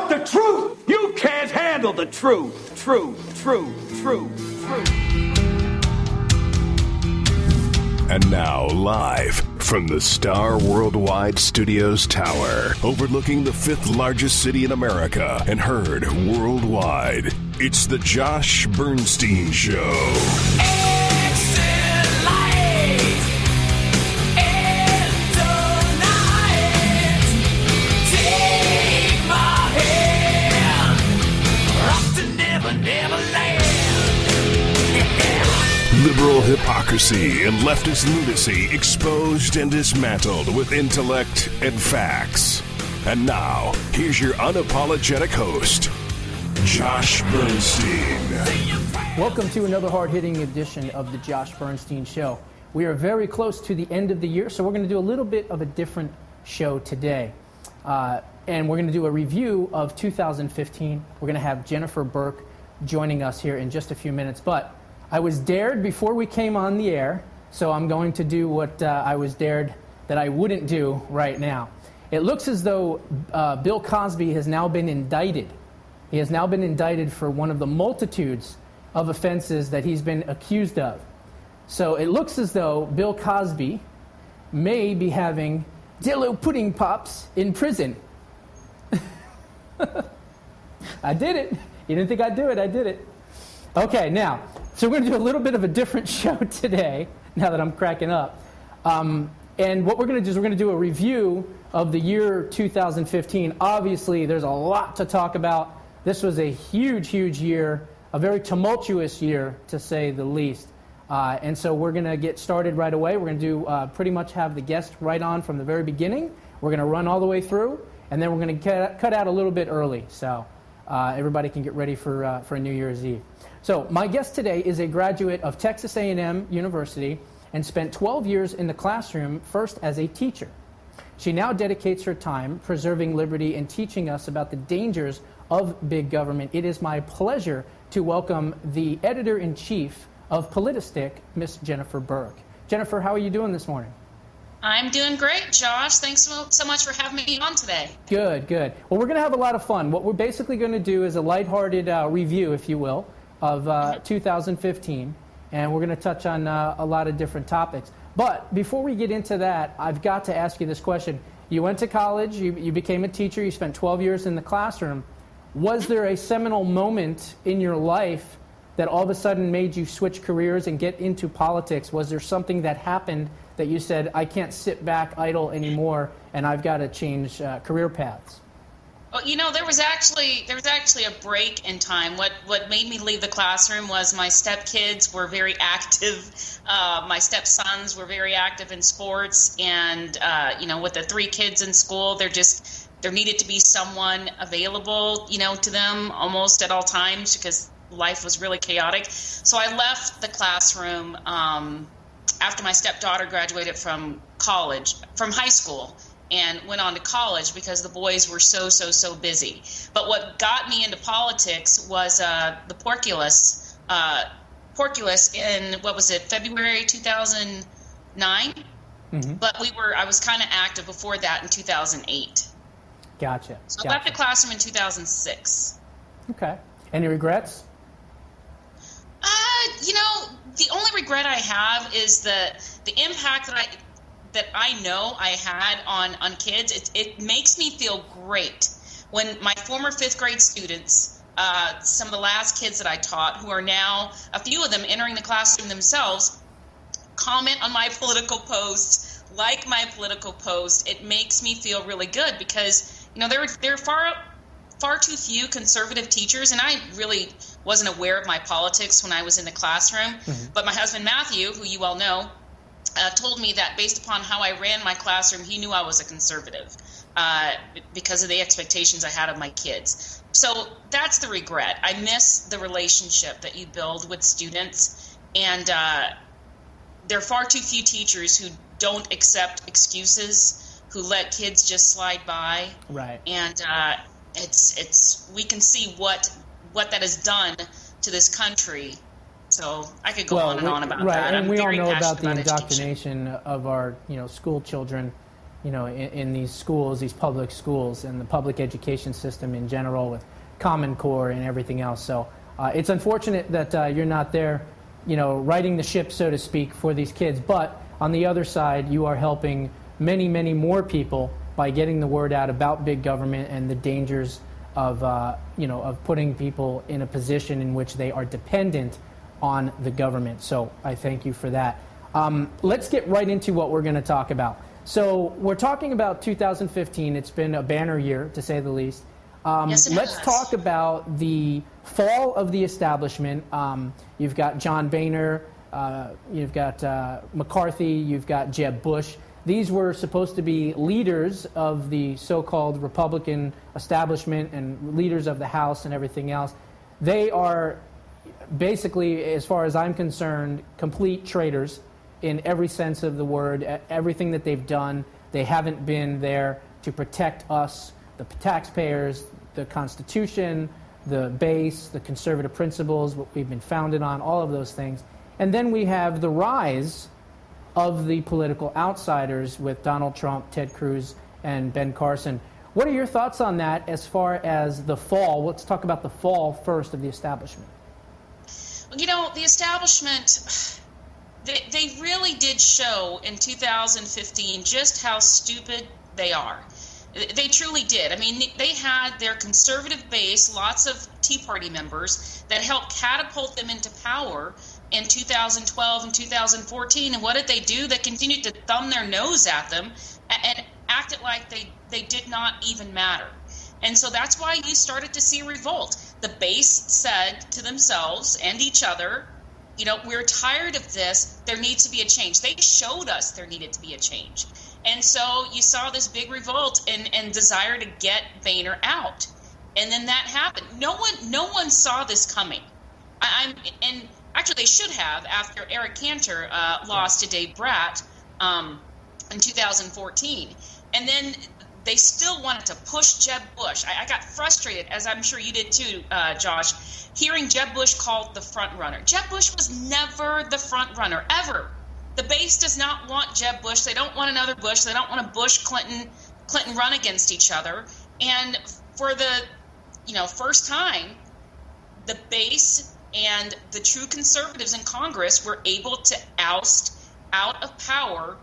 want the truth. You can't handle the truth. Truth. And now, live from the Star Worldwide Studios Tower, overlooking the fifth largest city in America and heard worldwide, it's the Josh Bernstein Show. Liberal hypocrisy and leftist lunacy exposed and dismantled with intellect and facts. And now, here's your unapologetic host, Josh Bernstein. Welcome to another hard-hitting edition of the Josh Bernstein Show. We are very close to the end of the year, so we're going to do a little bit of a different show today. And we're going to do a review of 2015. We're going to have Jennifer Burke joining us here in just a few minutes. But I was dared before we came on the air, so I'm going to do what I was dared that I wouldn't do right now. It looks as though Bill Cosby has now been indicted. He has now been indicted for one of the multitudes of offenses that he's been accused of. So it looks as though Bill Cosby may be having Dillo Pudding Pops in prison. I did it. You didn't think I'd do it. I did it. Okay, now, so we're going to do a little bit of a different show today, now that I'm cracking up. And what we're going to do is we're going to do a review of the year 2015. Obviously, there's a lot to talk about. This was a huge, huge year, a very tumultuous year, to say the least. And so we're going to get started right away. We're going to do pretty much have the guest right on from the very beginning. We're going to run all the way through, and then we're going to cut out a little bit early, so everybody can get ready for New Year's Eve. So my guest today is a graduate of Texas A&M University and spent 12 years in the classroom, first as a teacher. She now dedicates her time preserving liberty and teaching us about the dangers of big government. It is my pleasure to welcome the editor-in-chief of Politistic, Miss Jennifer Burke. Jennifer, how are you doing this morning? I'm doing great, Josh. Thanks so much for having me on today. Good. Well, we're going to have a lot of fun. What we're basically going to do is a lighthearted review, if you will, of 2015, and we're going to touch on a lot of different topics. But before we get into that, I've got to ask you this question. You went to college, you became a teacher, you spent 12 years in the classroom. Was there a seminal moment in your life that all of a sudden made you switch careers and get into politics? Was there something that happened that you said, I can't sit back idle anymore and I've got to change career paths? Well, you know, there was actually a break in time. What made me leave the classroom was my stepkids were very active. My stepsons were very active in sports, and with the 3 kids in school, there needed to be someone available, to them almost at all times because life was really chaotic. So I left the classroom after my stepdaughter graduated from high school, and went on to college because the boys were so busy. But what got me into politics was the porculus in, February 2009? Mm-hmm. But I was kind of active before that in 2008. Gotcha. So I left the classroom in 2006. Okay. Any regrets? The only regret I have is the impact that I know I had on kids. It makes me feel great when my former 5th grade students, some of the last kids that I taught, who are now, a few of them entering the classroom themselves, comment on my political posts, like my political post. It makes me feel really good because, there are far too few conservative teachers, and I really wasn't aware of my politics when I was in the classroom. Mm-hmm. But my husband, Matthew, who you all know, told me that based upon how I ran my classroom, he knew I was a conservative because of the expectations I had of my kids. So that's the regret. I miss the relationship that you build with students, and there are far too few teachers who don't accept excuses, who let kids just slide by. Right. And we can see what that has done to this country. So I could go on and on about that. And I'm we all very know about passionate the about indoctrination of our, school children in these schools, these public schools, and the public education system in general with Common Core and everything else. So it's unfortunate that you're not there, riding the ship, so to speak, for these kids. But on the other side, you are helping many, many more people by getting the word out about big government and the dangers of putting people in a position in which they are dependent on the government. So I thank you for that. Let's get right into what we're going to talk about. So we're talking about 2015. It's been a banner year, to say the least. Yes, it let's has. talk about the fall of the establishment. You've got John Boehner, you've got McCarthy, you've got Jeb Bush. These were supposed to be leaders of the so-called Republican establishment and leaders of the House and everything else. They are basically, as far as I'm concerned, complete traitors in every sense of the word. Everything that they've done, they haven't been there to protect us, the taxpayers, the Constitution, the base, the conservative principles, what we've been founded on, all of those things. And then we have the rise of the political outsiders with Donald Trump, Ted Cruz, and Ben Carson. What are your thoughts on that as far as the fall? Let's talk about the fall first of the establishment. The establishment, they really did show in 2015 just how stupid they are. They truly did. I mean, they had their conservative base, lots of Tea Party members, that helped catapult them into power in 2012 and 2014. And what did they do? They continued to thumb their nose at them and acted like they did not even matter. And so that's why you started to see revolt. The base said to themselves and each other, we're tired of this. There needs to be a change. They showed us there needed to be a change. And so you saw this big revolt and desire to get Boehner out. And then that happened. No one saw this coming. And actually they should have, after Eric Cantor lost to Dave Bratt in 2014. And then they still wanted to push Jeb Bush. I got frustrated, as I'm sure you did too, Josh, hearing Jeb Bush called the front runner. Jeb Bush was never the front runner, ever. The base does not want Jeb Bush. They don't want another Bush. They don't want a Bush-Clinton run against each other. And for the first time, the base and the true conservatives in Congress were able to oust out of power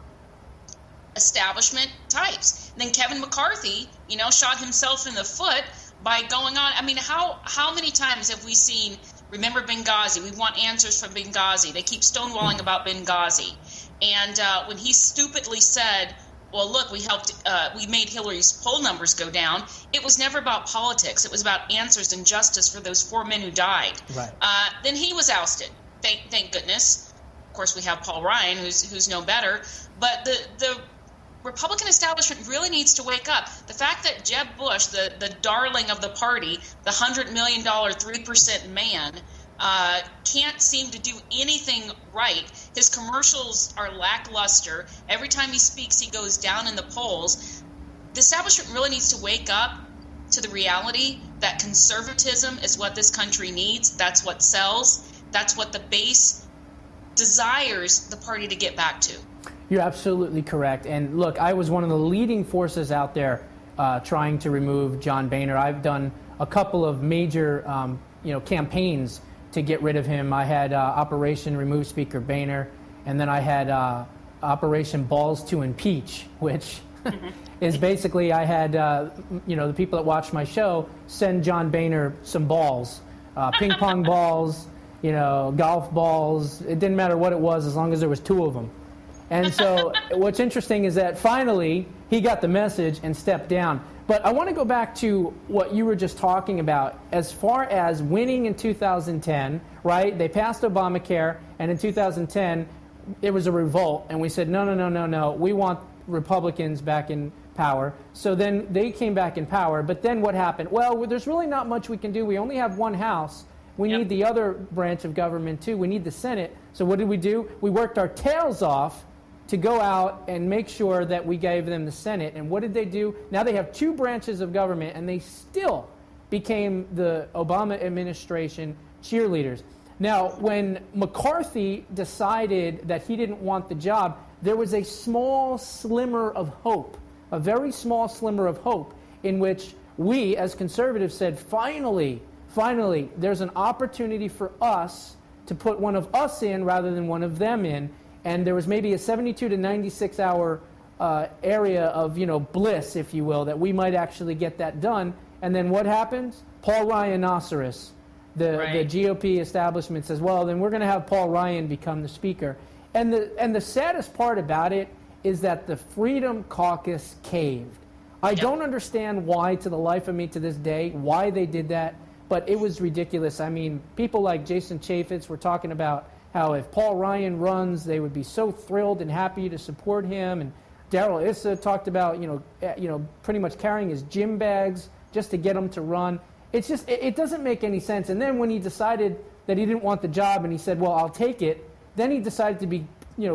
establishment types. And then Kevin McCarthy, shot himself in the foot by going on. I mean, how many times have we seen, remember Benghazi, we want answers from Benghazi. They keep stonewalling about Benghazi. And when he stupidly said, well, look, we made Hillary's poll numbers go down, it was never about politics. It was about answers and justice for those 4 men who died. Right. Then he was ousted. Thank goodness. Of course, we have Paul Ryan, who's no better. But the Republican establishment really needs to wake up. The fact that Jeb Bush, the darling of the party, the $100 million 3% man, can't seem to do anything right. His commercials are lackluster. Every time he speaks, he goes down in the polls. The establishment really needs to wake up to the reality that conservatism is what this country needs. That's what sells. That's what the base desires the party to get back to. You're absolutely correct. And look, I was one of the leading forces out there trying to remove John Boehner. I've done a couple of major campaigns to get rid of him. I had Operation Remove Speaker Boehner, and then I had Operation Balls to Impeach, which is basically I had the people that watch my show send John Boehner some balls, ping pong balls, golf balls. It didn't matter what it was as long as there was 2 of them. And so what's interesting is that finally he got the message and stepped down. But I want to go back to what you were just talking about as far as winning in 2010, right? They passed Obamacare, and in 2010 it was a revolt, and we said, no, we want Republicans back in power. So then they came back in power, but then what happened? Well, there's really not much we can do. We only have 1 house. We need the other branch of government too. We need the Senate. So what did we do? We worked our tails off to go out and make sure that we gave them the Senate. And what did they do? Now they have 2 branches of government, and they still became the Obama administration cheerleaders. Now, when McCarthy decided that he didn't want the job, there was a small slimmer of hope a very small slimmer of hope in which we as conservatives said, finally, there's an opportunity for us to put one of us in rather than one of them in. And there was maybe a 72 to 96 hour area of, bliss, if you will, that we might actually get that done. And then what happens? Paul Ryan-oceros, the GOP establishment says, well, then we're going to have Paul Ryan become the speaker. And the saddest part about it is that the Freedom Caucus caved. I don't understand why, to the life of me to this day, why they did that, but it was ridiculous. I mean, people like Jason Chaffetz were talking about how if Paul Ryan runs, they would be so thrilled and happy to support him. And Darrell Issa talked about, pretty much carrying his gym bags just to get him to run. It's just, it doesn't make any sense. And then when he decided that he didn't want the job and he said, well, I'll take it, then he decided to be,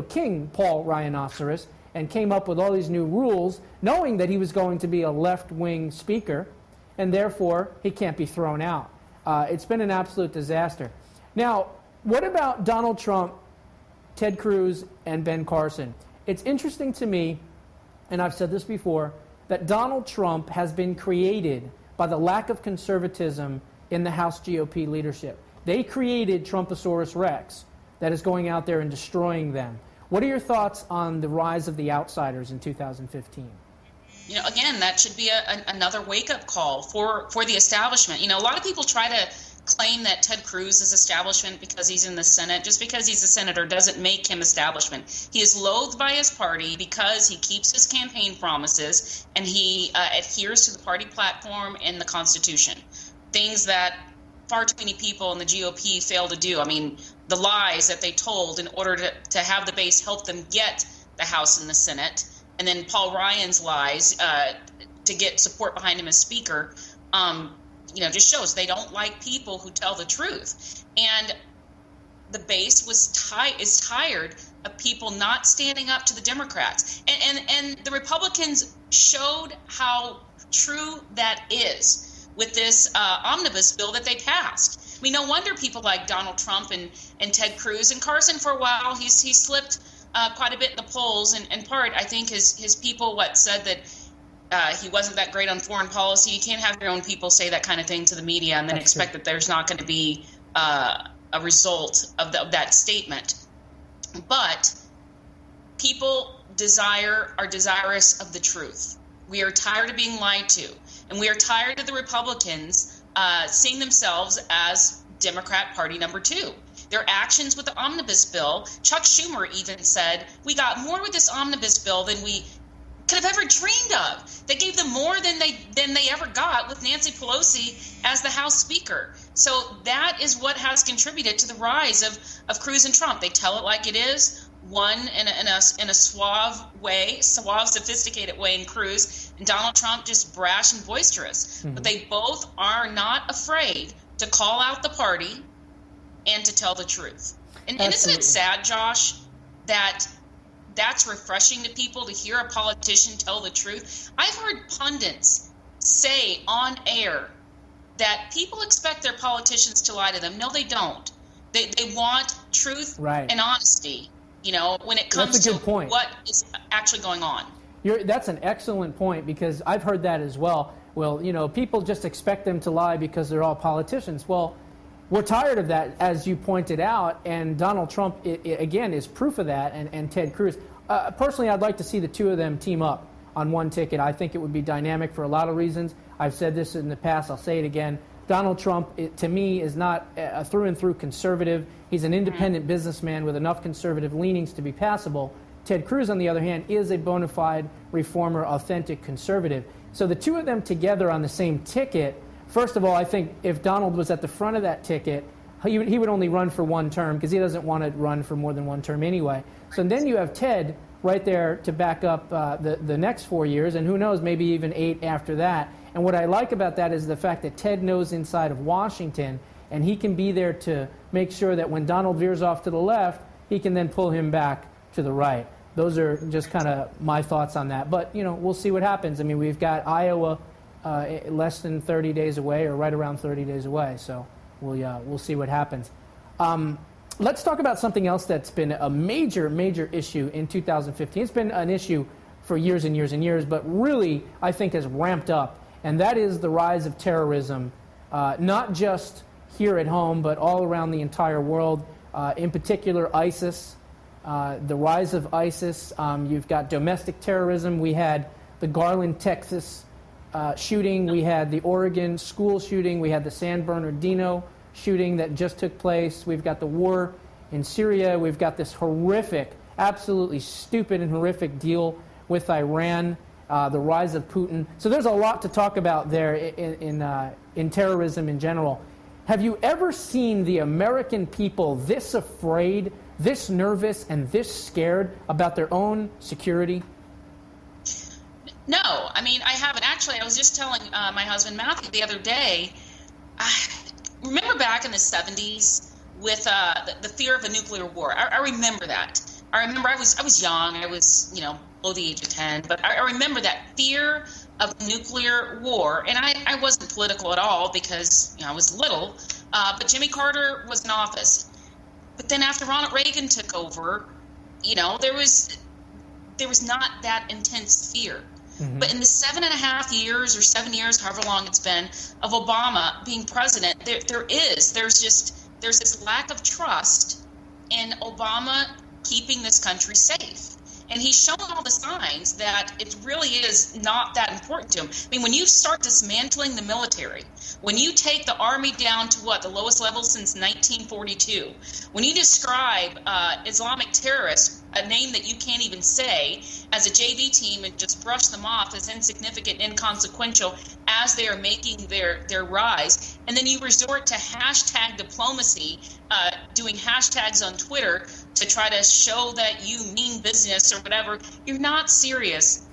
King Paul Ryan-oceros and came up with all these new rules, knowing that he was going to be a left-wing speaker, and therefore he can't be thrown out. It's been an absolute disaster. Now, what about Donald Trump, Ted Cruz, and Ben Carson? It's interesting to me, and I've said this before, that Donald Trump has been created by the lack of conservatism in the House GOP leadership. They created Trumposaurus Rex that is going out there and destroying them. What are your thoughts on the rise of the outsiders in 2015? Again, that should be another wake-up call for the establishment. A lot of people try to claim that Ted Cruz is establishment because he's in the Senate. Just because he's a senator doesn't make him establishment. He is loathed by his party because he keeps his campaign promises and he adheres to the party platform and the Constitution. Things that far too many people in the GOP fail to do. I mean, the lies that they told in order to have the base help them get the House and the Senate, and then Paul Ryan's lies to get support behind him as Speaker, just shows they don't like people who tell the truth. And the base is tired of people not standing up to the Democrats. And the Republicans showed how true that is with this omnibus bill that they passed. I mean, no wonder people like Donald Trump and Ted Cruz and Carson, for a while, he slipped quite a bit in the polls. And in part, I think his people said that he wasn't that great on foreign policy. You can't have your own people say that kind of thing to the media and then expect that there's not going to be a result of that statement. But people are desirous of the truth. We are tired of being lied to. And we are tired of the Republicans seeing themselves as Democrat Party number 2. Their actions with the omnibus bill, Chuck Schumer even said, we got more with this omnibus bill than we could have ever dreamed of. They gave them more than they ever got with Nancy Pelosi as the House Speaker. So that is what has contributed to the rise of Cruz and Trump. They tell it like it is. One in a suave, sophisticated way in Cruz, and Donald Trump just brash and boisterous. Mm-hmm. But they both are not afraid to call out the party and to tell the truth. And isn't it sad, Josh, that's refreshing to people to hear a politician tell the truth? I've heard pundits say on air that people expect their politicians to lie to them. No, they don't. They want truth and honesty. When it comes to what is actually going on. That's an excellent point, because I've heard that as well. Well, people just expect them to lie because they're all politicians. Well, we're tired of that, as you pointed out, and Donald Trump, again, is proof of that, and Ted Cruz. Personally, I'd like to see the two of them team up on one ticket. I think it would be dynamic for a lot of reasons. I've said this in the past. I'll say it again. Donald Trump, to me, is not a through-and-through conservative. He's an independent businessman with enough conservative leanings to be passable. Ted Cruz, on the other hand, is a bona fide reformer, authentic conservative. So the two of them together on the same ticket, first of all, I think if Donald was at the front of that ticket, he would only run for one term because he doesn't want to run for more than one term anyway. So then you have Ted right there to back up the next 4 years, and who knows, maybe even 8 after that. And what I like about that is the fact that Ted knows inside of Washington, and he can be there to make sure that when Donald veers off to the left, he can then pull him back to the right. Those are just kind of my thoughts on that. But, we'll see what happens. I mean, we've got Iowa less than 30 days away, or right around 30 days away. So we'll see what happens. Let's talk about something else that's been a major, major issue in 2015. It's been an issue for years and years and years, but really, I think, has ramped up. And that is the rise of terrorism, not just here at home, but all around the entire world. In particular, ISIS, the rise of ISIS. You've got domestic terrorism. We had the Garland, Texas shooting. We had the Oregon school shooting. We had the San Bernardino shooting that just took place. We've got the war in Syria. We've got this horrific, absolutely stupid and horrific deal with Iran, the rise of Putin. So there's a lot to talk about there in terrorism in general. Have you ever seen the American people this afraid, this nervous, and this scared about their own security? No, I mean, I haven't. Actually, I was just telling my husband Matthew the other day, remember back in the 70s with the fear of a nuclear war? I remember that. I remember I was young. I was, below the age of 10. But I remember that fear of nuclear war. And I wasn't political at all because, I was little. But Jimmy Carter was in office. But then after Ronald Reagan took over, there was not that intense fear. Mm-hmm. But in the 7.5 years or 7 years, however long it's been, of Obama being president, there's this lack of trust in Obama keeping this country safe. And he's shown all the signs that it really is not that important to him. I mean, when you start dismantling the military, when you take the Army down to the lowest level since 1942, when you describe Islamic terrorists, a name that you can't even say, as a JV team and just brush them off as insignificant, inconsequential as they are making their rise, and then you resort to hashtag diplomacy, doing hashtags on Twitter to try to show that you mean business or whatever, you're not serious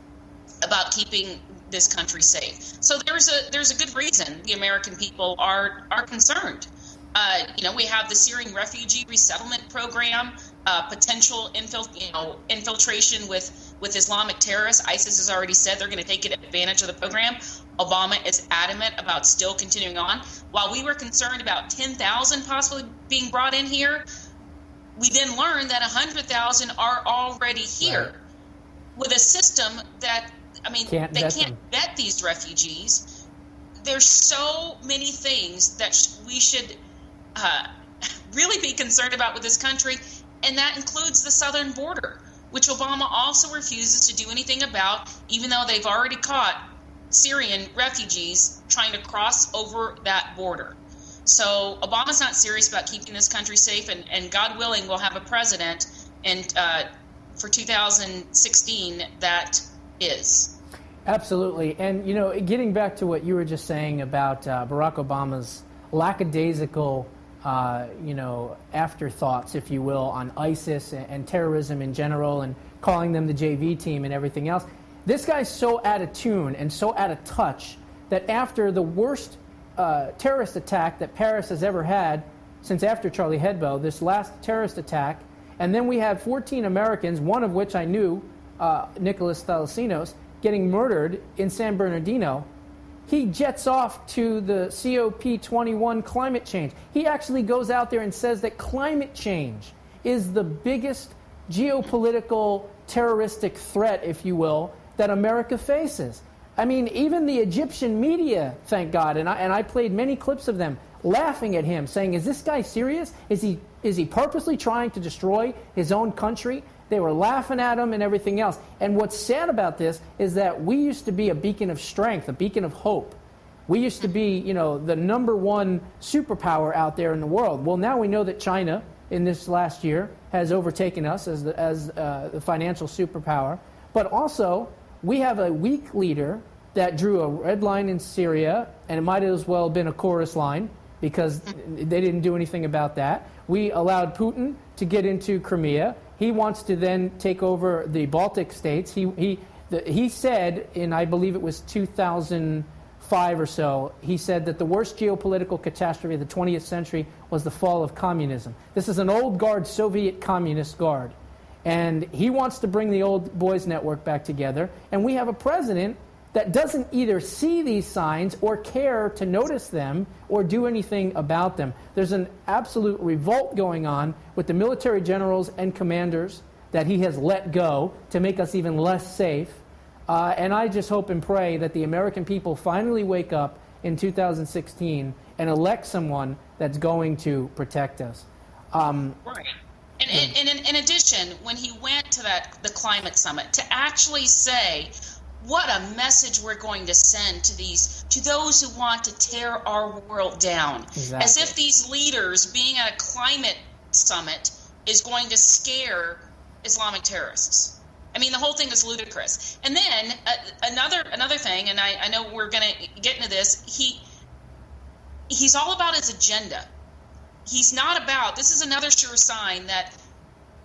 about keeping this country safe. So there's a good reason the American people are concerned. We have the Syrian refugee resettlement program, potential infiltration with Islamic terrorists. ISIS has already said they're going to take advantage of the program. Obama is adamant about still continuing on. While we were concerned about 10,000 possibly being brought in here, we then learned that 100,000 are already here, right, with a system that, they can't vet these refugees. There's so many things that we should really be concerned about with this country, and that includes the southern border, which Obama also refuses to do anything about, even though they've already caught Syrian refugees trying to cross over that border. So Obama's not serious about keeping this country safe, and God willing, we'll have a president for 2016 that is. Absolutely. And, getting back to what you were just saying about Barack Obama's lackadaisical, afterthoughts, if you will, on ISIS and terrorism in general and calling them the JV team and everything else, this guy's so out of tune and so out of touch that after the worst terrorist attack that Paris has ever had since after Charlie Hebdo, this last terrorist attack, and then we had 14 Americans, one of which I knew, Nicholas Thalassinos, getting murdered in San Bernardino. He jets off to the COP21 climate change. He actually goes out there and says that climate change is the biggest geopolitical terroristic threat, if you will, that America faces. I mean, even the Egyptian media, thank God, and I played many clips of them laughing at him, saying, is this guy serious? Is he purposely trying to destroy his own country? They were laughing at him and everything else. And what's sad about this is that we used to be a beacon of strength, a beacon of hope. We used to be, the number one superpower out there in the world. Well, now we know that China, in this last year, has overtaken us as the financial superpower. But also, we have a weak leader that drew a red line in Syria, and it might as well have been a chorus line because they didn't do anything about that. We allowed Putin to get into Crimea. He wants to then take over the Baltic states. He said in, I believe it was 2005 or so, he said that the worst geopolitical catastrophe of the 20th century was the fall of communism. This is an old guard, Soviet communist guard. And he wants to bring the old boys network back together. And we have a president that doesn't either see these signs or care to notice them or do anything about them. There's an absolute revolt going on with the military generals and commanders that he has let go to make us even less safe. And I just hope and pray that the American people finally wake up in 2016 and elect someone that's going to protect us. Right. And in addition, when he went to the climate summit, to actually say, what a message we're going to send to those who want to tear our world down. Exactly. As if these leaders being at a climate summit is going to scare Islamic terrorists. I mean, the whole thing is ludicrous. And then another thing, and I know we're going to get into this, he's all about his agenda. He's not about, this is another sure sign that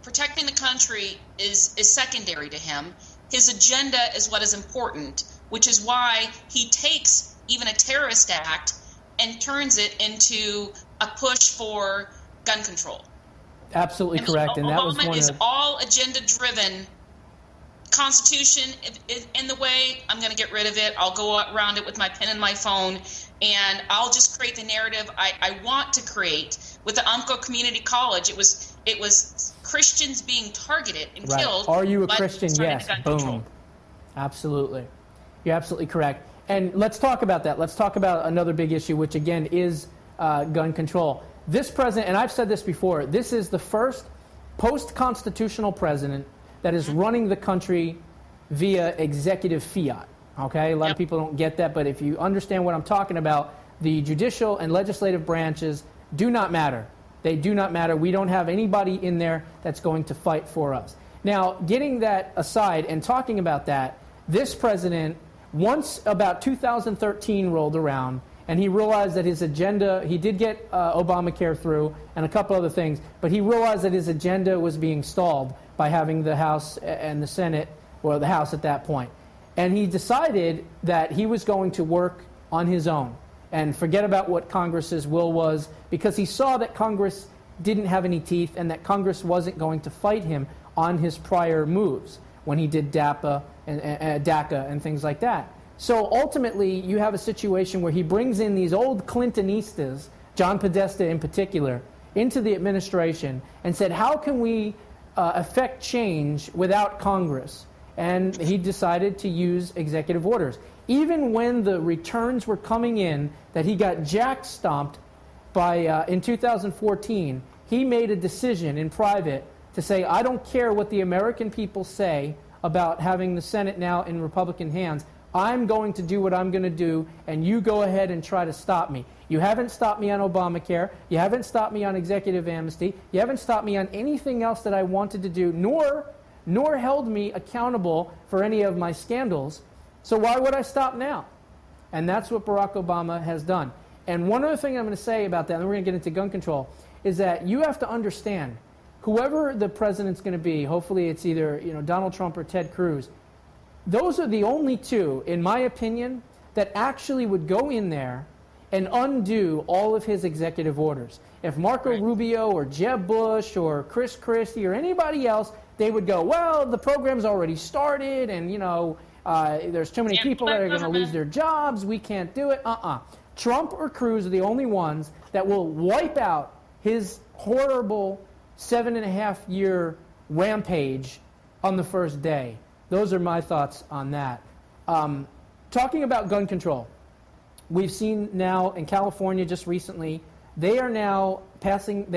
protecting the country is secondary to him. His agenda is what is important, which is why he takes even a terrorist act and turns it into a push for gun control. Absolutely correct. And that was one is all agenda-driven. Constitution in the way, I'm going to get rid of it. I'll go around it with my pen and my phone, and I'll just create the narrative I want to create. With the Umpqua Community College, it was Christians being targeted and killed. Are you a Christian? Yes. Boom. Control. Absolutely. You're absolutely correct. And let's talk about that. Let's talk about another big issue, which again is gun control. This president, and I've said this before, this is the first post-constitutional president that is running the country via executive fiat. Okay? A lot of people don't get that, but if you understand what I'm talking about, the judicial and legislative branches do not matter. They do not matter. We don't have anybody in there that's going to fight for us. Now, getting that aside and talking about that, this president, once about 2013 rolled around, and he realized that his agenda, he did get Obamacare through and a couple other things, but he realized that his agenda was being stalled by having the House and the Senate, or the House at that point. And he decided that he was going to work on his own and forget about what Congress's will was, because he saw that Congress didn't have any teeth and that Congress wasn't going to fight him on his prior moves when he did DACA and things like that. So ultimately, you have a situation where he brings in these old Clintonistas, John Podesta in particular, into the administration and said, how can we affect change without Congress? And he decided to use executive orders. Even when the returns were coming in that he got jack-stomped by in 2014, he made a decision in private to say, I don't care what the American people say about having the Senate now in Republican hands. I'm going to do what I'm going to do, and you go ahead and try to stop me. You haven't stopped me on Obamacare. You haven't stopped me on executive amnesty. You haven't stopped me on anything else that I wanted to do, nor held me accountable for any of my scandals. So why would I stop now? And that's what Barack Obama has done. And one other thing I'm going to say about that, and we're going to get into gun control, is that you have to understand, whoever the president's going to be, hopefully it's either Donald Trump or Ted Cruz, those are the only two, in my opinion, that actually would go in there and undo all of his executive orders. If Marco Rubio or Jeb Bush or Chris Christie or anybody else, they would go, well, the program's already started, and there's too many people that are going to lose their jobs. We can't do it. Trump or Cruz are the only ones that will wipe out his horrible 7.5-year rampage on the first day. Those are my thoughts on that. Talking about gun control, we've seen now in California just recently, they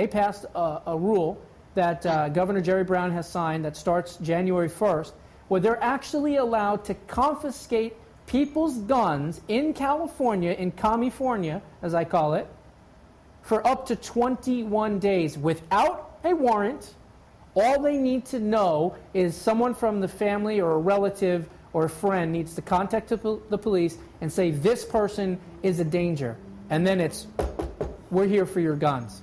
passed a rule that Governor Jerry Brown has signed that starts January 1st, where they're actually allowed to confiscate people's guns in California, in California, as I call it, for up to 21 days without a warrant. All they need to know is someone from the family or a relative or a friend needs to contact the police and say, this person is a danger. And then it's, we're here for your guns.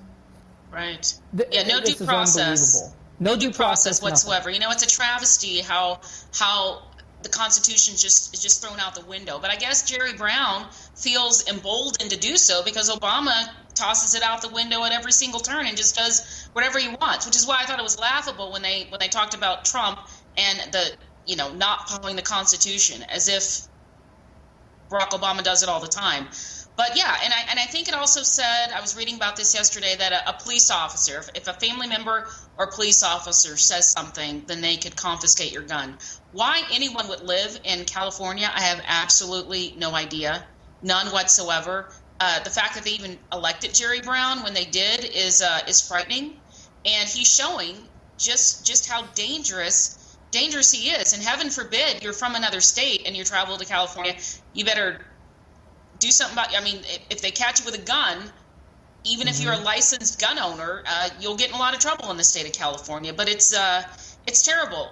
Right. No due process. No due process whatsoever. Nothing. It's a travesty how the Constitution is just thrown out the window. But I guess Jerry Brown feels emboldened to do so because Obama tosses it out the window at every single turn and just does whatever he wants, which is why I thought it was laughable when they talked about Trump and the not following the Constitution, as if Barack Obama does it all the time. But yeah, and I think it also said, I was reading about this yesterday, that a police officer, if a family member or police officer says something, then they could confiscate your gun. Why anyone would live in California, I have absolutely no idea, none whatsoever. The fact that they even elected Jerry Brown when they did is frightening, and he's showing just how dangerous he is. And heaven forbid you're from another state and you travel to California, you better do something about. I mean, if they catch you with a gun, even if you're a licensed gun owner, you'll get in a lot of trouble in the state of California. But it's terrible,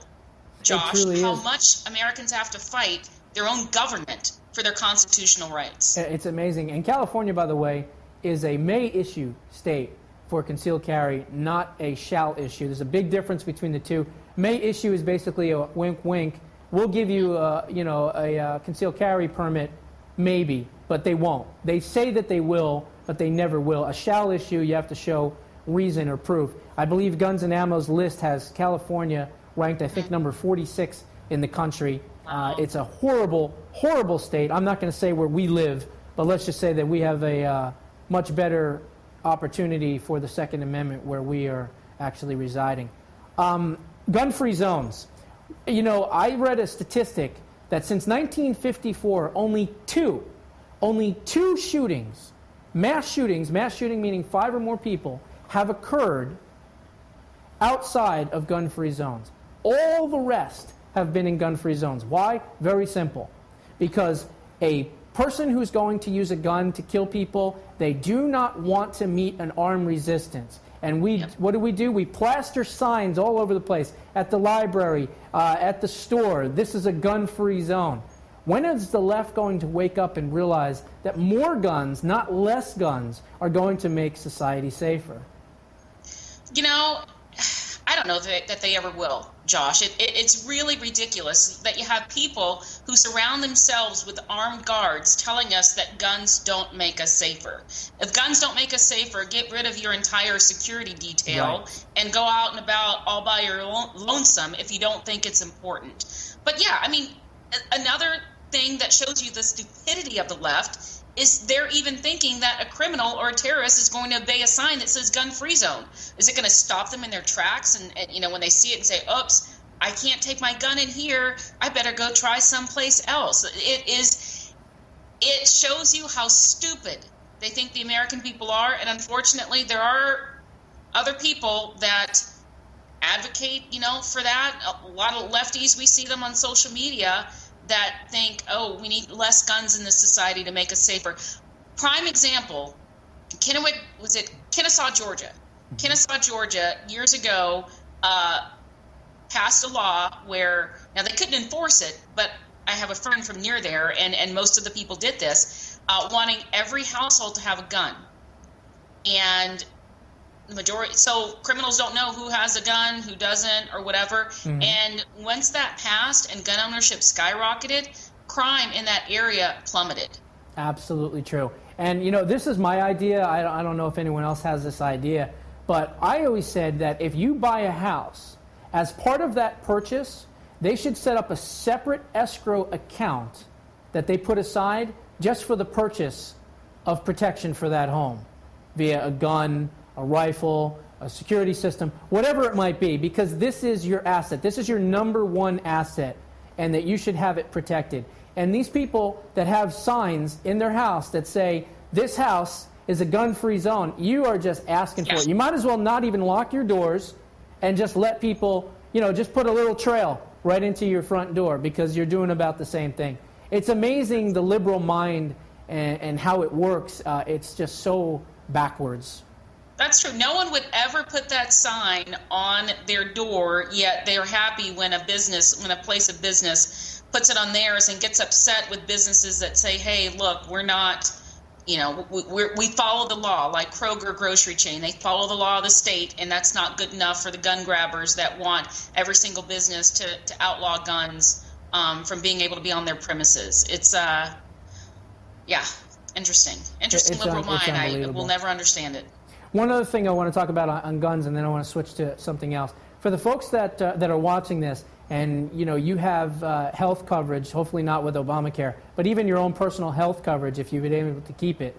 Josh, how much Americans have to fight their own government for their constitutional rights. It's amazing. And California, by the way, is a may issue state for concealed carry, not a shall issue. There's a big difference between the two. May issue is basically a wink, wink. We'll give you, a concealed carry permit, maybe, but they won't. They say that they will, but they never will. A shall issue, you have to show reason or proof. I believe Guns and Ammo's list has California ranked, I think, number 46 in the country. It's a horrible, horrible state. I'm not going to say where we live, but let's just say that we have a much better opportunity for the Second Amendment where we are actually residing. Gun-free zones. You know, I read a statistic that since 1954, only two shootings, mass shooting meaning 5 or more people, have occurred outside of gun-free zones. All the rest have been in gun-free zones. Why? Very simple. Because a person who's going to use a gun to kill people, they do not want to meet an armed resistance. And what do? We plaster signs all over the place, at the library, at the store. This is a gun-free zone. When is the left going to wake up and realize that more guns, not less guns, are going to make society safer? You know, I don't know that they ever will, Josh. It's really ridiculous that you have people who surround themselves with armed guards telling us that guns don't make us safer. If guns don't make us safer, get rid of your entire security detail and go out and about all by your lonesome if you don't think it's important. But yeah, I mean, another thing that shows you the stupidity of the left is they're even thinking that a criminal or a terrorist is going to obey a sign that says gun-free zone. Is it going to stop them in their tracks? And you know, when they see it and say, oops, I can't take my gun in here, I better go try someplace else. It shows you how stupid they think the American people are. And unfortunately, there are other people that advocate, you know, for that. A lot of lefties, we see them on social media, that think, oh, we need less guns in this society to make us safer. Prime example, Kennesaw, Georgia. Kennesaw, Georgia, years ago, passed a law where, now they couldn't enforce it, but I have a friend from near there, and most of the people did this, wanting every household to have a gun. And the majority, so criminals don't know who has a gun, who doesn't, or whatever. Mm-hmm. And once that passed and gun ownership skyrocketed, crime in that area plummeted. Absolutely true. And, you know, this is my idea. I don't know if anyone else has this idea, but I always said that if you buy a house, as part of that purchase, they should set up a separate escrow account that they put aside just for the purchase of protection for that home, via a gun, a rifle, a security system, whatever it might be, because this is your asset. This is your number one asset, and that you should have it protected. And these people that have signs in their house that say, this house is a gun-free zone, you are just asking for it. You might as well not even lock your doors and just let people, you know, just put a little trail right into your front door, because you're doing about the same thing. It's amazing, the liberal mind and how it works. It's just so backwards. That's true. No one would ever put that sign on their door, yet they're happy when a place of business puts it on theirs and gets upset with businesses that say, hey, look, we're not, you know, we follow the law, like Kroger grocery chain. They follow the law of the state, and that's not good enough for the gun grabbers that want every single business to outlaw guns from being able to be on their premises. It's, interesting. Interesting liberal mind. I will never understand it. One other thing I want to talk about on guns, and then I want to switch to something else. For the folks that are watching this, and you know you have health coverage, hopefully not with Obamacare, but even your own personal health coverage, if you've been able to keep it,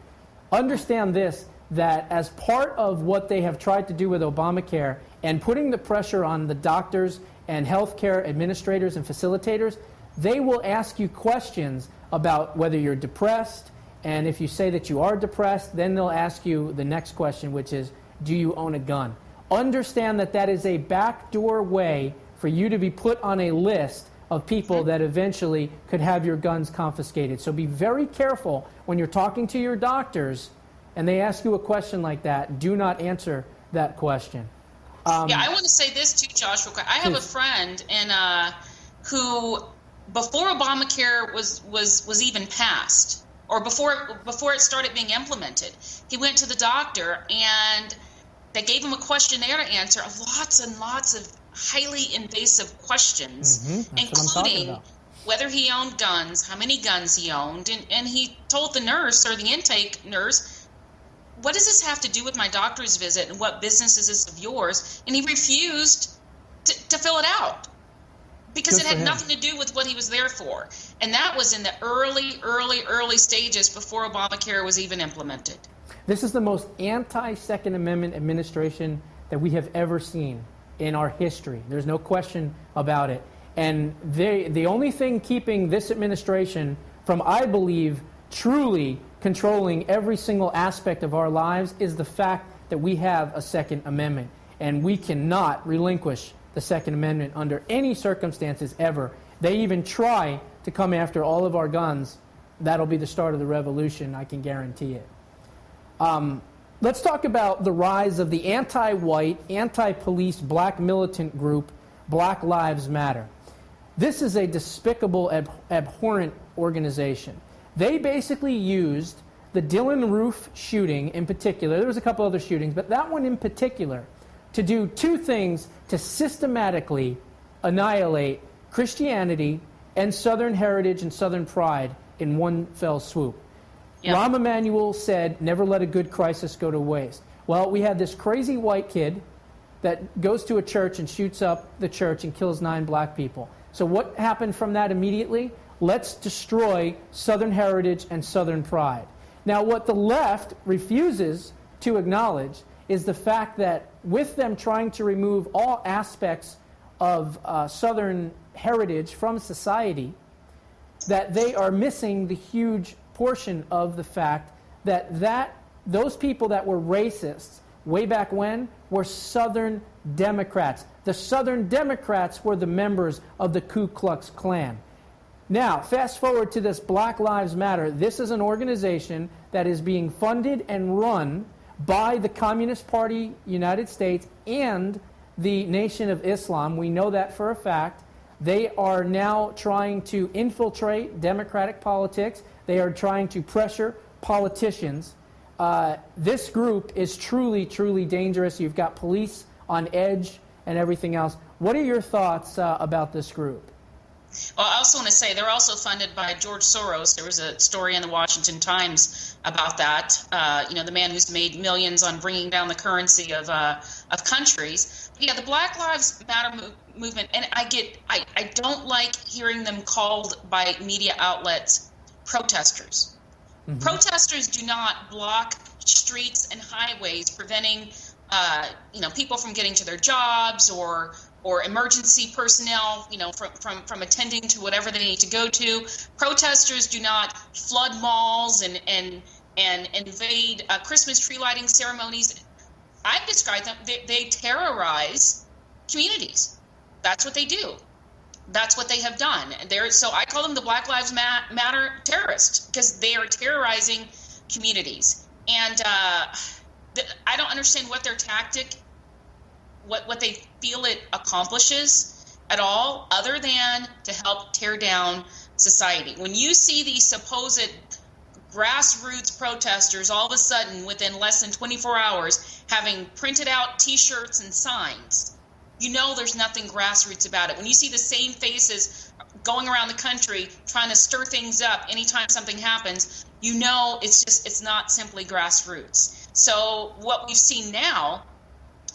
understand this: that as part of what they have tried to do with Obamacare and putting the pressure on the doctors and healthcare administrators and facilitators, they will ask you questions about whether you're depressed, and if you say that you are depressed, then they'll ask you the next question, which is, do you own a gun? Understand that that is a backdoor way for you to be put on a list of people that eventually could have your guns confiscated. So be very careful when you're talking to your doctors and they ask you a question like that. Do not answer that question. I want to say this too, Josh, real quick. I have a friend who, before Obamacare was even passed, or before it started being implemented, he went to the doctor and they gave him a questionnaire to answer of lots and lots of highly invasive questions, including whether he owned guns, how many guns he owned, and he told the nurse, or the intake nurse, what does this have to do with my doctor's visit, and what business is this of yours? And he refused to fill it out because it had nothing to do with what he was there for. And that was in the early stages before Obamacare was even implemented. This is the most anti-Second Amendment administration that we have ever seen in our history. There's no question about it. And the only thing keeping this administration from, I believe, truly controlling every single aspect of our lives is the fact that we have a Second Amendment. And we cannot relinquish the Second Amendment under any circumstances ever. They even try to come after all of our guns. That'll be the start of the revolution, I can guarantee it. Let's talk about the rise of the anti-white, anti-police black militant group, Black Lives Matter. This is a despicable, abhorrent organization. They basically used the Dylann Roof shooting in particular. There was a couple other shootings, but that one in particular, to do two things to systematically annihilate Christianity and Southern heritage and Southern pride in one fell swoop. Yep. Rahm Emanuel said, never let a good crisis go to waste. Well, we had this crazy white kid that goes to a church and shoots up the church and kills 9 black people. So what happened from that immediately? Let's destroy Southern heritage and Southern pride. Now, what the left refuses to acknowledge is the fact that with them trying to remove all aspects of Southern heritage from society, that they are missing the huge portion of the fact that those people that were racists way back when were Southern Democrats. The Southern Democrats were the members of the Ku Klux Klan. Now, fast forward to this Black Lives Matter. This is an organization that is being funded and run by the Communist Party United States and the Nation of Islam. We know that for a fact. They are now trying to infiltrate democratic politics. They are trying to pressure politicians. This group is truly, truly dangerous. You've got police on edge and everything else. What are your thoughts about this group? Well, I also want to say they're also funded by George Soros. There was a story in the Washington Times about that. The man who's made millions on bringing down the currency of countries. But yeah, the Black Lives Matter movement, and I don't like hearing them called by media outlets protesters. Mm-hmm. Protesters do not block streets and highways, preventing people from getting to their jobs or emergency personnel, from attending to whatever they need to go to. Protesters do not flood malls and invade Christmas tree lighting ceremonies. I've described them. They terrorize communities. That's what they do. That's what they have done. So I call them the Black Lives Matter terrorists because they are terrorizing communities. And I don't understand what their tactic, what they feel it accomplishes at all, other than to help tear down society. When you see these supposed grassroots protesters all of a sudden within less than 24 hours having printed out T-shirts and signs, you know there's nothing grassroots about it. When you see the same faces going around the country trying to stir things up anytime something happens, you know it's not simply grassroots. So what we've seen now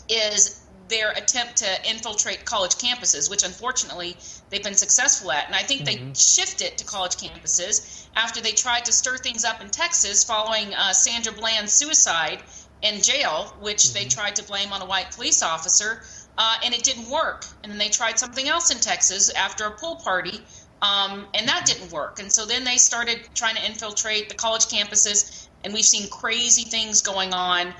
is their attempt to infiltrate college campuses, which unfortunately they've been successful at. And I think they shifted to college campuses after they tried to stir things up in Texas following Sandra Bland's suicide in jail, which they tried to blame on a white police officer. and it didn't work. And then they tried something else in Texas after a pool party, and that didn't work. And so then they started trying to infiltrate the college campuses, and we've seen crazy things going on.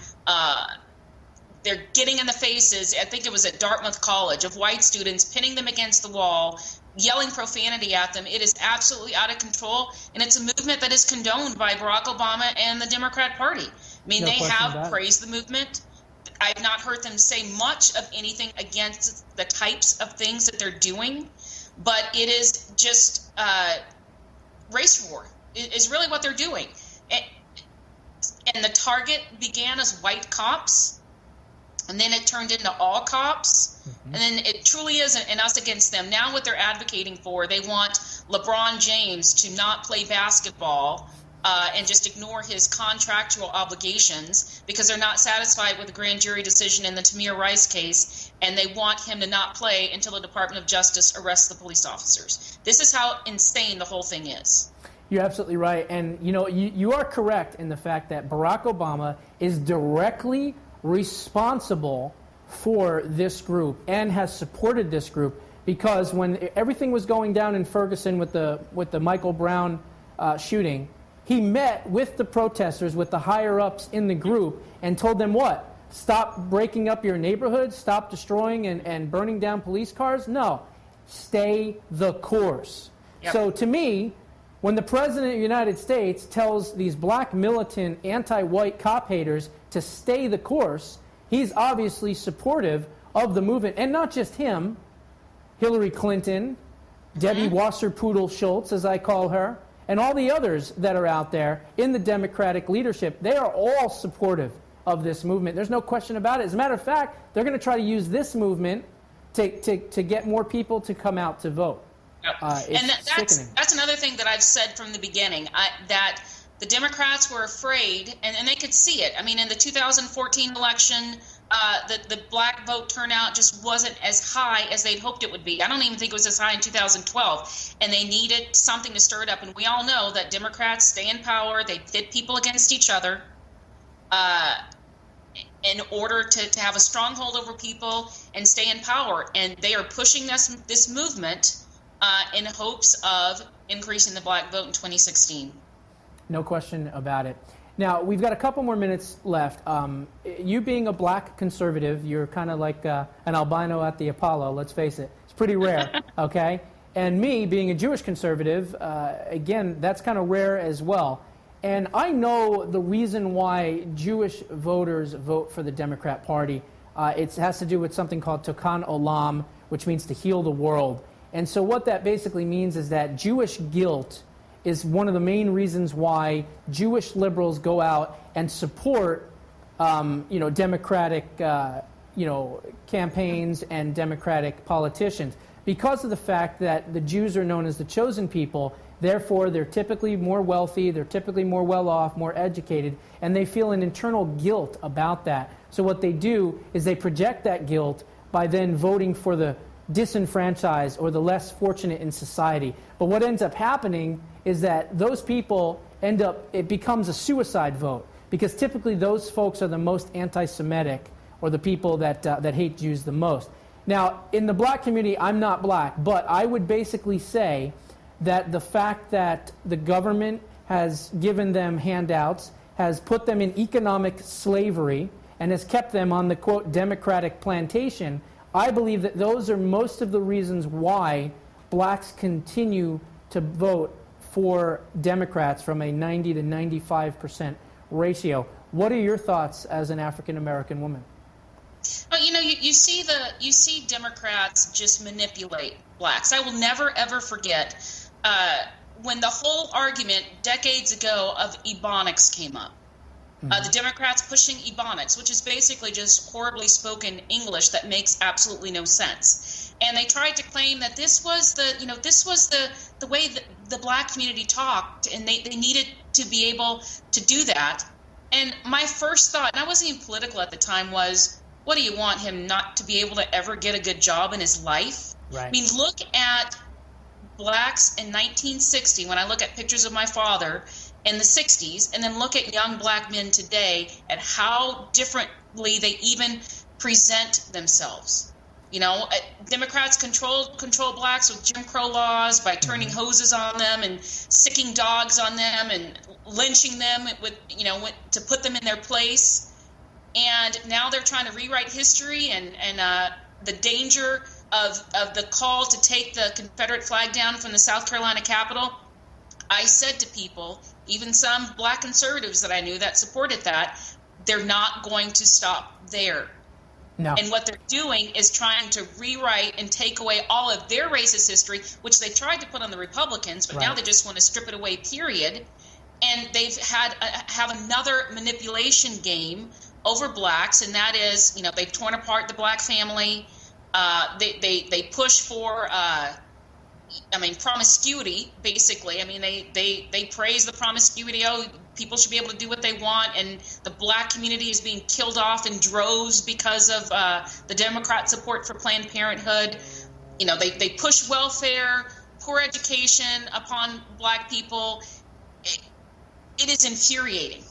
They're getting in the faces, I think it was at Dartmouth College, of white students, pinning them against the wall, yelling profanity at them. It is absolutely out of control, and it's a movement that is condoned by Barack Obama and the Democrat Party. I mean, they have praised the movement. I've not heard them say much of anything against the types of things that they're doing, but it is just race war is really what they're doing. And the target began as white cops, and then it turned into all cops, and then it truly is an us against them. Now what they're advocating for, they want LeBron James to not play basketball and just ignore his contractual obligations because they're not satisfied with the grand jury decision in the Tamir Rice case, and they want him to not play until the Department of Justice arrests the police officers. This is how insane the whole thing is. You're absolutely right. And, you are correct in the fact that Barack Obama is directly responsible for this group and has supported this group, because when everything was going down in Ferguson with the Michael Brown shooting, he met with the protesters, with the higher-ups in the group, and told them what? Stop breaking up your neighborhood? Stop destroying and burning down police cars? No. Stay the course. Yep. So to me, when the President of the United States tells these black militant anti-white cop haters to stay the course, he's obviously supportive of the movement. And not just him, Hillary Clinton, Debbie Wasserpudel Schultz, as I call her, and all the others that are out there in the Democratic leadership. They are all supportive of this movement. There's no question about it. As a matter of fact, they're going to try to use this movement to get more people to come out to vote. Yep. And that's another thing that I've said from the beginning, that the Democrats were afraid, and they could see it. I mean, in the 2014 election, the black vote turnout just wasn't as high as they'd hoped it would be. I don't even think it was as high in 2012, and they needed something to stir it up. And we all know that Democrats stay in power. They pit people against each other in order to have a stronghold over people and stay in power. And they are pushing this movement in hopes of increasing the black vote in 2016. No question about it. Now, we've got a couple more minutes left. You being a black conservative, you're kind of like an albino at the Apollo, let's face it. It's pretty rare, okay? And me being a Jewish conservative, again, that's kind of rare as well. And I know the reason why Jewish voters vote for the Democrat Party. It has to do with something called Tikkun Olam, which means to heal the world. And so what that basically means is that Jewish guilt is one of the main reasons why Jewish liberals go out and support, Democratic, campaigns and Democratic politicians, because of the fact that the Jews are known as the chosen people. Therefore, they're typically more wealthy, they're typically more well-off, more educated, and they feel an internal guilt about that. So what they do is they project that guilt by then voting for the disenfranchised or the less fortunate in society. But what ends up happening is that those people it becomes a suicide vote, because typically those folks are the most anti-Semitic, or the people that hate Jews the most. Now, in the black community, I'm not black, but I would basically say that the fact that the government has given them handouts, has put them in economic slavery, and has kept them on the, quote, democratic plantation, I believe that those are most of the reasons why blacks continue to vote for Democrats from a 90 to 95% ratio. What are your thoughts as an African-American woman? Well, you see Democrats just manipulate blacks. I will never, ever forget when the whole argument decades ago of Ebonics came up. The Democrats pushing Ebonics, which is basically just horribly spoken English that makes absolutely no sense. And they tried to claim that this was the way that the black community talked, and they needed to be able to do that. And my first thought, and I wasn't even political at the time, was, what do you want him not to be able to ever get a good job in his life? Right. I mean, look at blacks in 1960, when I look at pictures of my father in the 60s, and then look at young black men today at how differently they even present themselves. Democrats control blacks with Jim Crow laws by turning hoses on them and sicking dogs on them and lynching them to put them in their place. And now they're trying to rewrite history and the danger of the call to take the Confederate flag down from the South Carolina Capitol. I said to people, even some black conservatives that I knew that supported that, they're not going to stop there. No. And what they're doing is trying to rewrite and take away all of their racist history, which they tried to put on the Republicans, but now they just want to strip it away, period. And they've have another manipulation game over blacks, and that is, they've torn apart the black family. They push for, promiscuity, basically. They praise the promiscuity. Oh, people should be able to do what they want, and the black community is being killed off in droves because of the Democrat support for Planned Parenthood. They push welfare, poor education upon black people. It is infuriating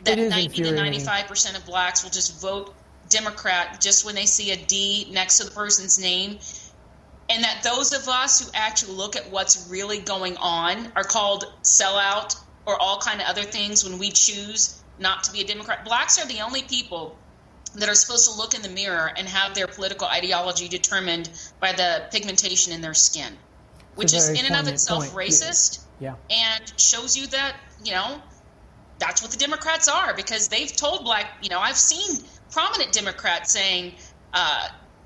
that 90 to 95% of blacks will just vote Democrat just when they see a D next to the person's name, and that those of us who actually look at what's really going on are called sellout or all kind of other things when we choose not to be a Democrat. Blacks are the only people that are supposed to look in the mirror and have their political ideology determined by the pigmentation in their skin, which is in and of itself racist. Yeah. And shows you that, that's what the Democrats are, because they've told I've seen prominent Democrats saying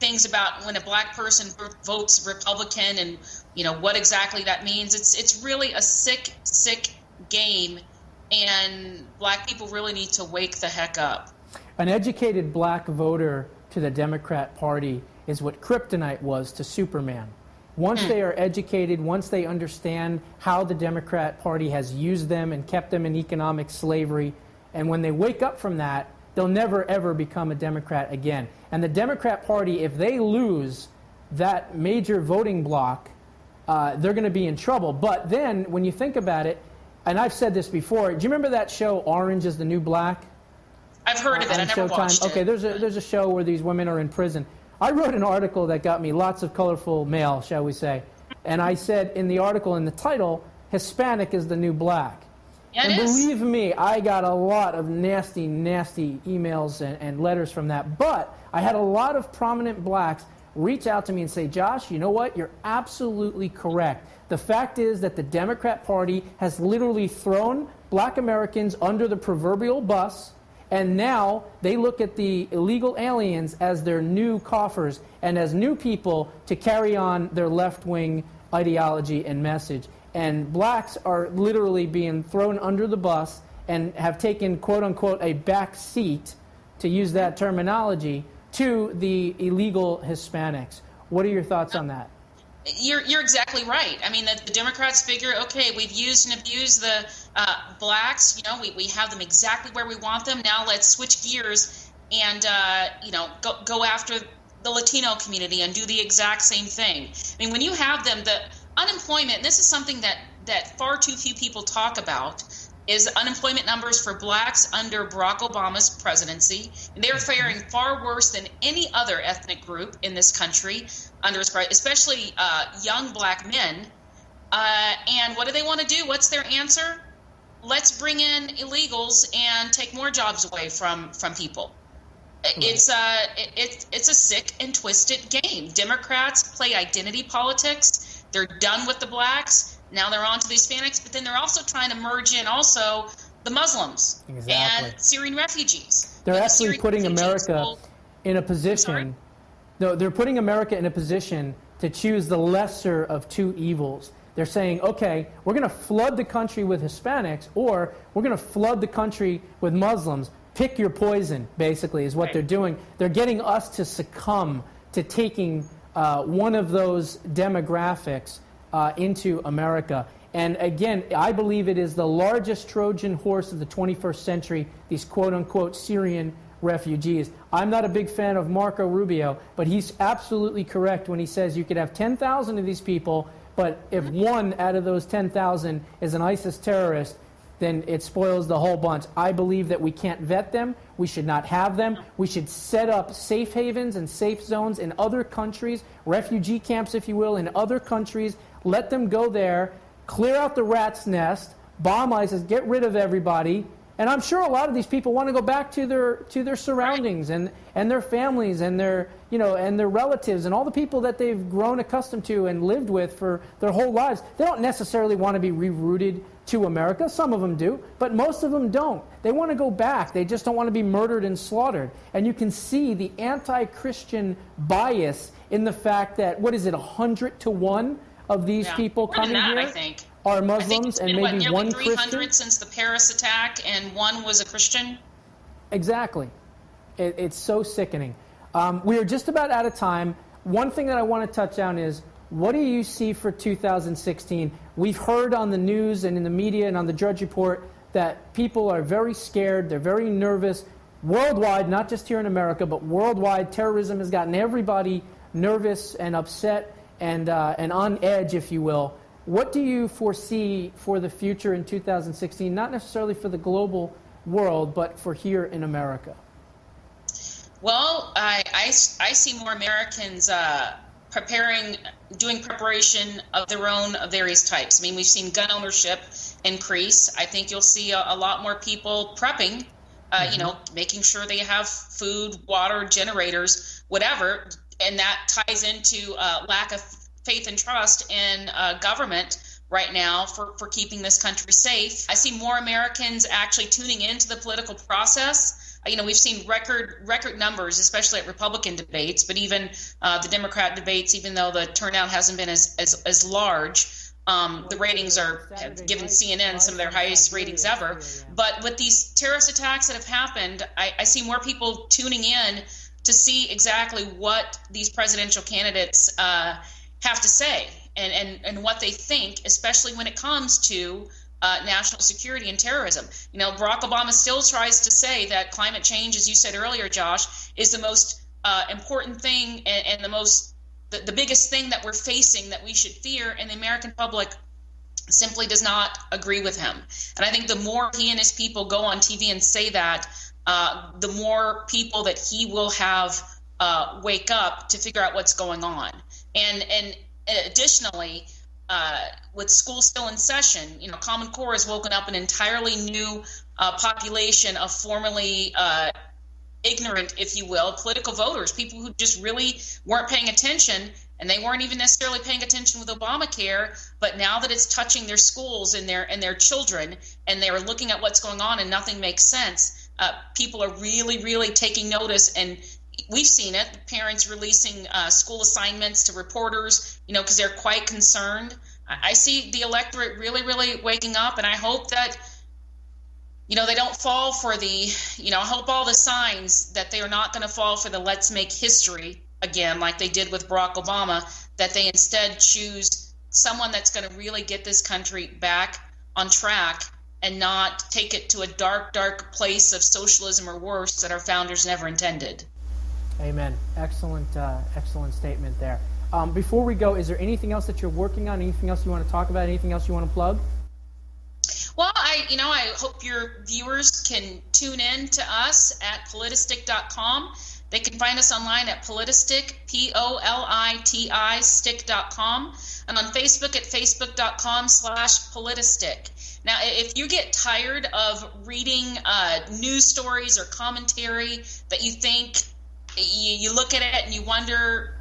things about when a black person votes Republican and, what exactly that means. It's really a sick game, and black people really need to wake the heck up. An educated black voter to the Democrat Party is what kryptonite was to Superman. Once they are educated, once they understand how the Democrat Party has used them and kept them in economic slavery, and when they wake up from that, they'll never, ever become a Democrat again. And the Democrat Party, if they lose that major voting bloc, they're going to be in trouble. But then, when you think about it, and I've said this before, do you remember that show, Orange is the New Black? I've heard of it. I never watched it. Okay, there's a show where these women are in prison. I wrote an article that got me lots of colorful mail, shall we say. And I said in the article, in the title, Hispanic is the new black. Yeah, and believe me, I got a lot of nasty, nasty emails and letters from that. But I had a lot of prominent blacks reach out to me and say, Josh, you know what? You're absolutely correct. The fact is that the Democrat Party has literally thrown black Americans under the proverbial bus, and now they look at the illegal aliens as their new coffers and as new people to carry on their left-wing ideology and message. And blacks are literally being thrown under the bus and have taken, quote-unquote, a back seat, to use that terminology, to the illegal Hispanics. What are your thoughts on that? You're exactly right. The Democrats figure, okay, we've used and abused the blacks. We have them exactly where we want them. Now let's switch gears and go after the Latino community and do the exact same thing. When you have them, the unemployment, and this is something that far too few people talk about, is unemployment numbers for blacks under Barack Obama's presidency. And they're faring far worse than any other ethnic group in this country under his presidency, especially young black men. And what do they want to do? What's their answer? Let's bring in illegals and take more jobs away from people. It's a sick and twisted game. Democrats play identity politics. They're done with the blacks. Now they're on to the Hispanics, but then they're also trying to merge in also the Muslims and Syrian refugees. They're actually putting America in a position. No, they're putting America in a position to choose the lesser of two evils. They're saying, okay, we're going to flood the country with Hispanics, or we're going to flood the country with Muslims. Pick your poison, basically, is what they're doing. They're getting us to succumb to taking one of those demographics into America. And again, I believe it is the largest Trojan horse of the 21st century, these quote-unquote Syrian refugees. I'm not a big fan of Marco Rubio, but he's absolutely correct when he says you could have 10,000 of these people, but if one out of those 10,000 is an ISIS terrorist, then it spoils the whole bunch. I believe that we can't vet them. We should not have them. We should set up safe havens and safe zones in other countries, refugee camps, if you will, in other countries. Let them go there, clear out the rat's nest, bomb ISIS, get rid of everybody. And I'm sure a lot of these people want to go back to their surroundings and their families and their relatives and all the people that they've grown accustomed to and lived with for their whole lives. They don't necessarily want to be rerouted to America. Some of them do, but most of them don't. They want to go back. They just don't want to be murdered and slaughtered. And you can see the anti-Christian bias in the fact that, 100 to 1 of these people coming here? I think. Are Muslims and maybe nearly one 300 Christian? Since the Paris attack, and one was a Christian? Exactly. It's so sickening. We are just about out of time. One thing that I want to touch on is, what do you see for 2016? We've heard on the news and in the media and on the Drudge Report that people are very scared, they're very nervous. Worldwide, not just here in America, but worldwide, terrorism has gotten everybody nervous and upset and on edge, if you will. What do you foresee for the future in 2016, not necessarily for the global world, but for here in America? Well, I see more Americans doing preparation of their own of various types. I mean, we've seen gun ownership increase. I think you'll see a lot more people prepping, making sure they have food, water, generators, whatever, and that ties into lack of faith and trust in government right now for keeping this country safe. I see more Americans actually tuning into the political process. We've seen record numbers, especially at Republican debates, but even the Democrat debates, even though the turnout hasn't been as large, the ratings have given CNN some of their highest ratings ever. But with these terrorist attacks that have happened, I see more people tuning in to see exactly what these presidential candidates have to say and what they think, especially when it comes to national security and terrorism. Barack Obama still tries to say that climate change, as you said earlier, Josh, is the most important thing and the biggest thing that we're facing that we should fear, and the American public simply does not agree with him. And I think the more he and his people go on TV and say that, the more people that he will have wake up to figure out what's going on. And additionally, with school still in session, Common Core has woken up an entirely new population of formerly ignorant, if you will, political voters, people who just really weren't paying attention, and they weren't even necessarily paying attention with Obamacare, but now that it's touching their schools and their children, and they're looking at what's going on and nothing makes sense, people are really, really taking notice. And we've seen it, parents releasing school assignments to reporters, because they're quite concerned. I see the electorate really, really waking up, and I hope that, they don't fall for the, I hope all the signs that they are not going to fall for the let's make history again, like they did with Barack Obama, that they instead choose someone that's going to really get this country back on track and not take it to a dark, dark place of socialism or worse that our founders never intended. Amen. Excellent statement there. Before we go, is there anything else that you're working on? Anything else you want to talk about? Anything else you want to plug? Well, I hope your viewers can tune in to us at politistic.com. They can find us online at politistic, POLITI, stick.com, and on Facebook at facebook.com/politistic. Now, if you get tired of reading news stories or commentary that you think, you look at it and you wonder,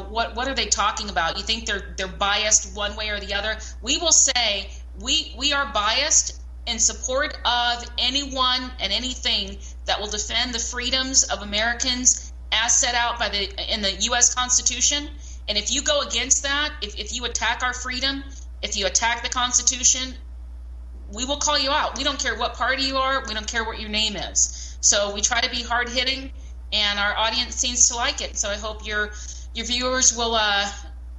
what are they talking about? You think they're biased one way or the other. We will say we are biased in support of anyone and anything that will defend the freedoms of Americans as set out in the U.S. Constitution. And if you go against that, if you attack our freedom, if you attack the Constitution, we will call you out. We don't care what party you are. We don't care what your name is. So we try to be hard-hitting, and our audience seems to like it. So I hope your viewers will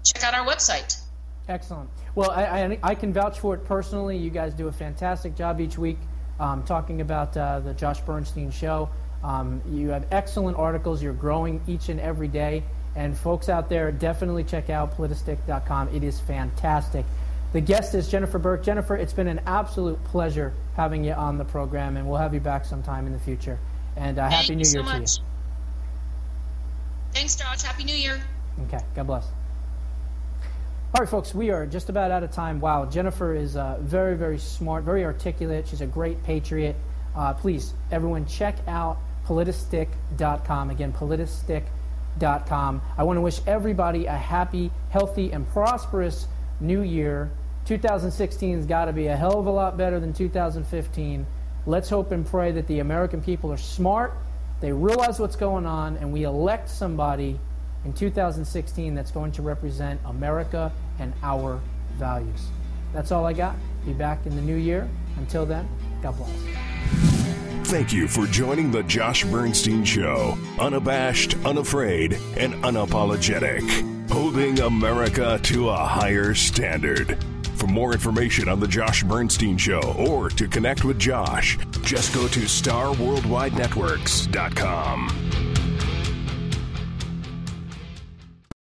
check out our website. Excellent. Well, I can vouch for it personally. You guys do a fantastic job each week talking about the Josh Bernstein Show. You have excellent articles. You're growing each and every day. And folks out there, definitely check out politistic.com. It is fantastic. The guest is Jennifer Burke. Jennifer, it's been an absolute pleasure having you on the program, and we'll have you back sometime in the future. And Happy New Year to you. Thanks, Josh. Happy New Year. Okay, God bless. All right, folks, we are just about out of time. Wow, Jennifer is very, very smart, very articulate. She's a great patriot. Please, everyone, check out Politistick.com. Again, Politistick.com. I want to wish everybody a happy, healthy, and prosperous new year. 2016 has got to be a hell of a lot better than 2015. Let's hope and pray that the American people are smart, they realize what's going on, and we elect somebody in 2016 that's going to represent America and our values. That's all I got. Be back in the new year. Until then, God bless. Thank you for joining the Josh Bernstein Show. Unabashed, unafraid, and unapologetic. Holding America to a higher standard. For more information on the Josh Bernstein Show or to connect with Josh, just go to StarWorldWideNetworks.com.